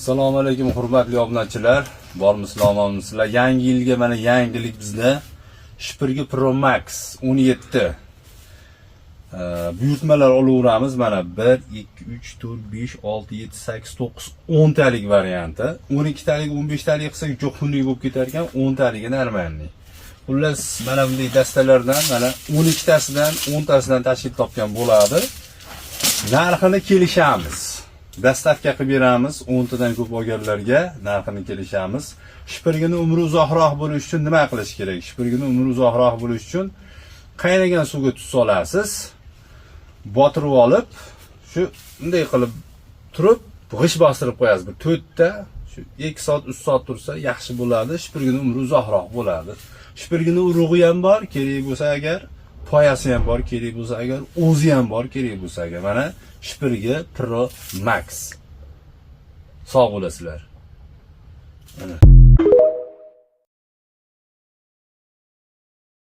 Assalomu alaykum hurmatli obunachilar. Bormisizlar, omonmisizlar? Yangi yilga mana yangilik bizda Shpirgi Pro Max 17 buyurtmalar olaveramiz. Mana 1 2 3 4 5 6 7 8 9 10 talik varianti. 12 talik 15 talik qilsak juq xunuk bo'lib ketar ekan, 10 taligi normalniy. Xullas mana bunday dastalardan mana 12 tasidan 10 tasidan tashkil topgan bo'ladi. Narxini kelishamiz. Dastavka qilib beramiz 10 tadan ko'p olganlarga narxini kelishamiz. Shpirgini umri uzoqroq bo'lish uchun nima qilish kerak? Shpirgini umri uzoqroq bo'lish uchun qaynagan suvga tuz solasiz. Botirib olib, shu bunday qilib turib, g'ish bostirib qo'yasiz. Bir 4 ta, shu 2 soat, 3 soat tursa yaxshi bo'ladi. Shpirgini umri uzoqroq bo'ladi. Shpirgini urug'i ham bor, kerak bo'lsa agar, poyasi ham bor, kerak bo'lsa agar, o'zi ham bor, kerak bo'lsa agar. Mana Shpirgi Pro Max. Sog' bo'lasizlar. Mana